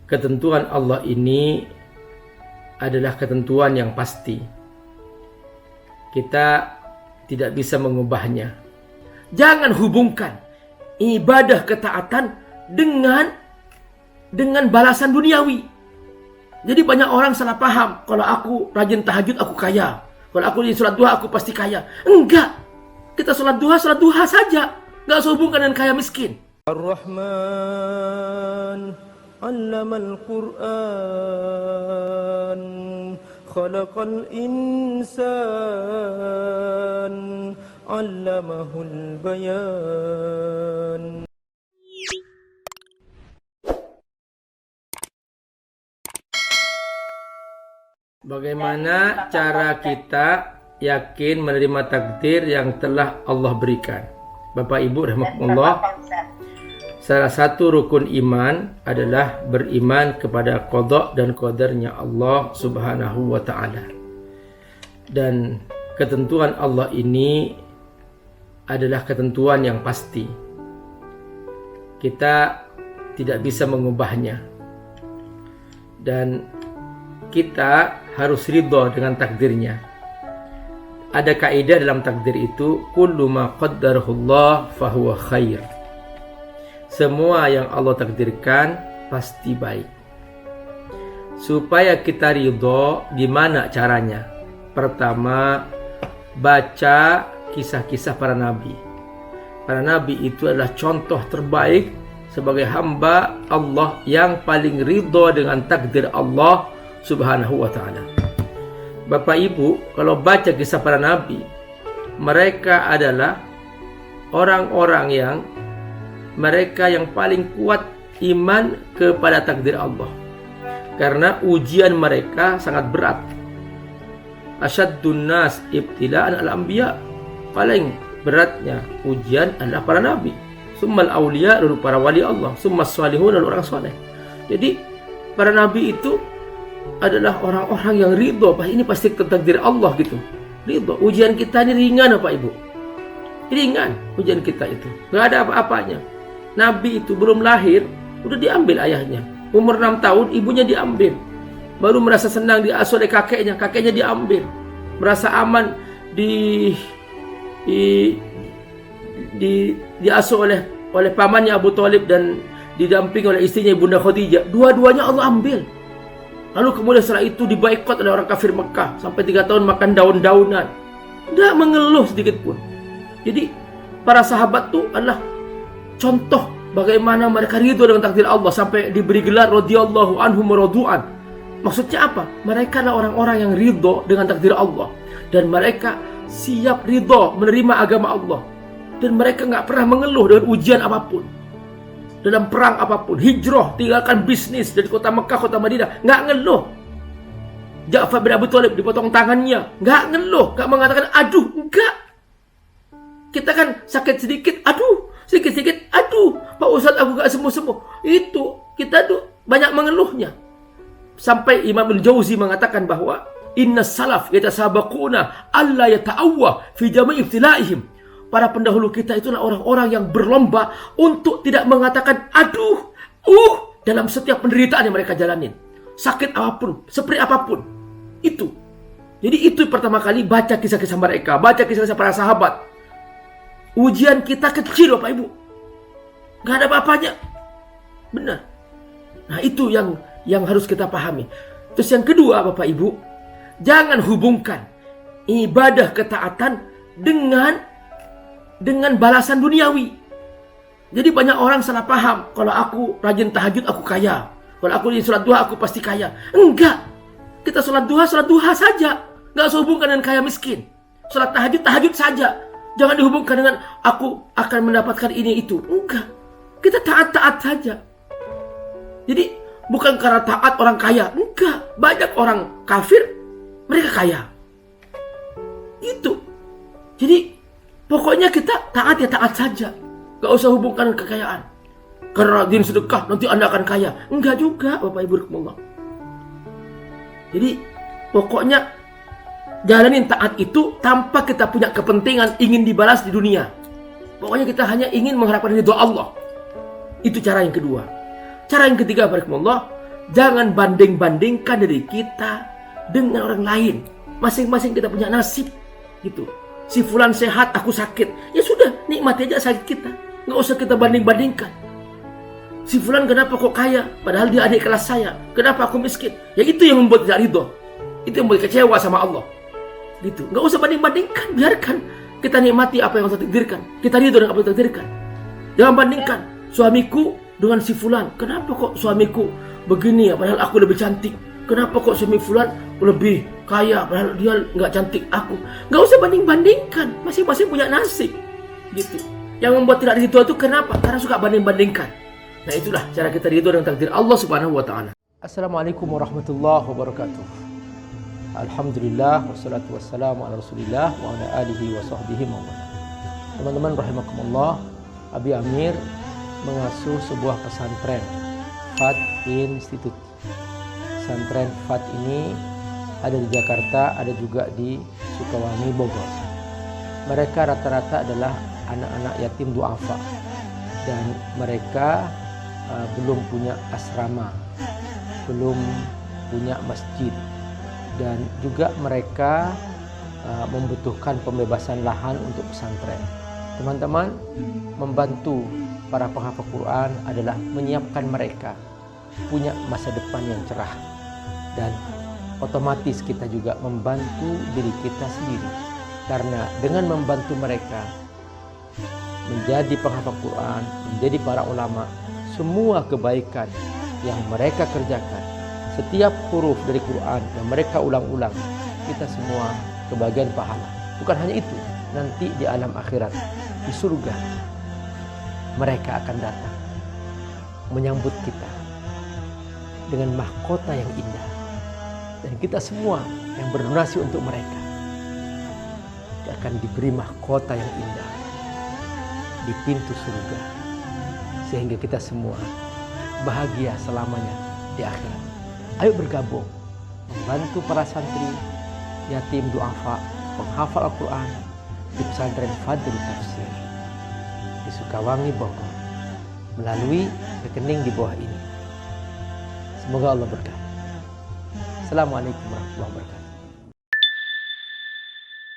ketentuan Allah ini adalah ketentuan yang pasti. Kita tidak bisa mengubahnya. Jangan hubungkan ibadah ketaatan dengan balasan duniawi. Jadi banyak orang salah paham, kalau aku rajin tahajud aku kaya, kalau aku di sholat duha aku pasti kaya. Enggak. Kita sholat duha saja. Enggak usah hubungkan dengan kaya miskin. Ar-Rahman 'allamal Qur'an khalaqal insan 'allamahul bayan. Bagaimana cara kita yakin menerima takdir yang telah Allah berikan? Bapak Ibu rahimakumullah, salah satu rukun iman adalah beriman kepada qada dan qadarnya Allah Subhanahu wa taala. Dan ketentuan Allah ini adalah ketentuan yang pasti. Kita tidak bisa mengubahnya. Dan kita harus ridho dengan takdirnya. Ada kaidah dalam takdir itu, kullu ma qaddarahullah fahuwa khair. Semua yang Allah takdirkan pasti baik. Supaya kita ridho, gimana caranya? Pertama, baca kisah-kisah para nabi. Para nabi itu adalah contoh terbaik sebagai hamba Allah yang paling ridho dengan takdir Allah Subhanahu wa ta'ala. Bapak Ibu, kalau baca kisah para nabi, mereka adalah orang-orang yang paling kuat iman kepada takdir Allah. Karena ujian mereka sangat berat. Asyaddun nas ibtila'an al-anbiya. Paling beratnya ujian adalah para nabi. Summal awliya, lalu para wali Allah. Summas salihun, lalu orang soleh. Jadi para nabi itu adalah orang-orang yang ridho, ini pasti takdir Allah gitu. Ridho. Ujian kita ini ringan Bapak Ibu. Ringan ujian kita itu. Gak ada apa-apanya. Nabi itu belum lahir udah diambil ayahnya. Umur 6 tahun ibunya diambil. Baru merasa senang diasuh oleh kakeknya diambil. Merasa aman diasuh oleh pamannya Abu Thalib dan didampingi oleh istrinya Bunda Khadijah. Dua-duanya Allah ambil. Lalu kemudian setelah itu diboikot oleh orang kafir Mekah. Sampai 3 tahun makan daun-daunan. Tidak mengeluh sedikit pun. Jadi para sahabat itu adalah contoh bagaimana mereka ridho dengan takdir Allah. Sampai diberi gelar radhiyallahu anhum wa radu'an. Maksudnya apa? Mereka adalah orang-orang yang ridho dengan takdir Allah. Dan mereka siap ridho menerima agama Allah. Dan mereka nggak pernah mengeluh dengan ujian apapun. Dalam perang apapun, hijrah, tinggalkan bisnis dari kota Mekah, kota Madinah, nggak ngeluh. Ja'far bin Abi Thalib dipotong tangannya, nggak ngeluh, nggak mengatakan aduh, enggak. Kita kan sakit sedikit, aduh, sedikit-sedikit, aduh, Pak Ustadz aku nggak sembuh-sembuh. Itu kita tuh banyak mengeluhnya. Sampai Imam Al-Jauzi mengatakan bahwa inna salaf yatasabaquna alla yata'awwa fi jami' ibtila'ihim. Para pendahulu kita itulah orang-orang yang berlomba untuk tidak mengatakan aduh, dalam setiap penderitaan yang mereka jalanin. Sakit apapun, seperti apapun. Itu. Jadi itu pertama kali baca kisah-kisah mereka, baca kisah-kisah para sahabat. Ujian kita kecil Bapak Ibu. Gak ada apa-apanya. Benar. Nah itu yang harus kita pahami. Terus yang kedua Bapak Ibu, jangan hubungkan ibadah ketaatan dengan balasan duniawi. Jadi banyak orang salah paham, kalau aku rajin tahajud aku kaya, kalau aku di sholat duha aku pasti kaya. Enggak. Kita sholat duha saja. Enggak usah hubungkan dengan kaya miskin. Sholat tahajud saja. Jangan dihubungkan dengan aku akan mendapatkan ini itu. Enggak. Kita taat-taat saja. Jadi bukan karena taat orang kaya. Enggak. Banyak orang kafir mereka kaya. Itu. Jadi pokoknya kita taat ya taat saja. Gak usah hubungkan kekayaan. Karena rajin sedekah nanti Anda akan kaya. Enggak juga Bapak Ibu rahimakumullah. Jadi pokoknya jalanin taat itu tanpa kita punya kepentingan ingin dibalas di dunia. Pokoknya kita hanya ingin mengharapkan ridho Allah. Itu cara yang kedua. Cara yang ketiga rahimakumullah, Jangan banding-bandingkan diri kita dengan orang lain. Masing-masing kita punya nasib gitu. Si fulan sehat, aku sakit. Ya sudah, nikmati aja sakit kita. Nggak usah kita banding-bandingkan. Si fulan kenapa kok kaya, padahal dia adik kelas saya. Kenapa aku miskin? Ya itu yang membuat tidak ridho. Itu yang membuat kecewa sama Allah. Gitu. Nggak usah banding-bandingkan. Biarkan kita nikmati apa yang Allah takdirkan. Kita ridho dengan apa yang Allah takdirkan. Jangan bandingkan suamiku dengan si fulan. Kenapa kok suamiku begini ya, padahal aku lebih cantik? Kenapa kok suami fulan lebih kaya, padahal dia nggak cantik aku? Nggak usah banding-bandingkan. Masing-masing punya nasib. Gitu. Yang membuat tidak ridho itu kenapa? Karena suka banding-bandingkan. Nah itulah cara kita ridho dengan takdir Allah Subhanahu wa taala. Assalamualaikum warahmatullahi wabarakatuh. Alhamdulillah wassalatu wassalamu ala Rasulillah wa ala alihi wa sahbihi wa man. Teman-teman rahimakumullah, Abi Amir mengasuh sebuah pesantren Fat Institute. Pesantren Fat ini ada di Jakarta, ada juga di Sukawangi, Bogor. Mereka rata-rata adalah anak-anak yatim duafa dan mereka belum punya asrama, belum punya masjid, dan juga mereka membutuhkan pembebasan lahan untuk pesantren. Teman-teman, membantu para penghafal Quran adalah menyiapkan mereka punya masa depan yang cerah, dan otomatis kita juga membantu diri kita sendiri, karena dengan membantu mereka menjadi penghafal Quran, menjadi para ulama, semua kebaikan yang mereka kerjakan, setiap huruf dari Quran yang mereka ulang-ulang, kita semua kebagian pahala. Bukan hanya itu, nanti di alam akhirat, di surga, mereka akan datang menyambut kita dengan mahkota yang indah. Dan kita semua yang berdonasi untuk mereka akan diberi mahkota yang indah di pintu surga, sehingga kita semua bahagia selamanya di akhirat. Ayo bergabung membantu para santri yatim duafa penghafal Al-Quran di pesantren Fadl Tafsir di Sukawangi, Bogor, melalui rekening di bawah ini. Semoga Allah berkati. Assalamualaikum warahmatullahi wabarakatuh.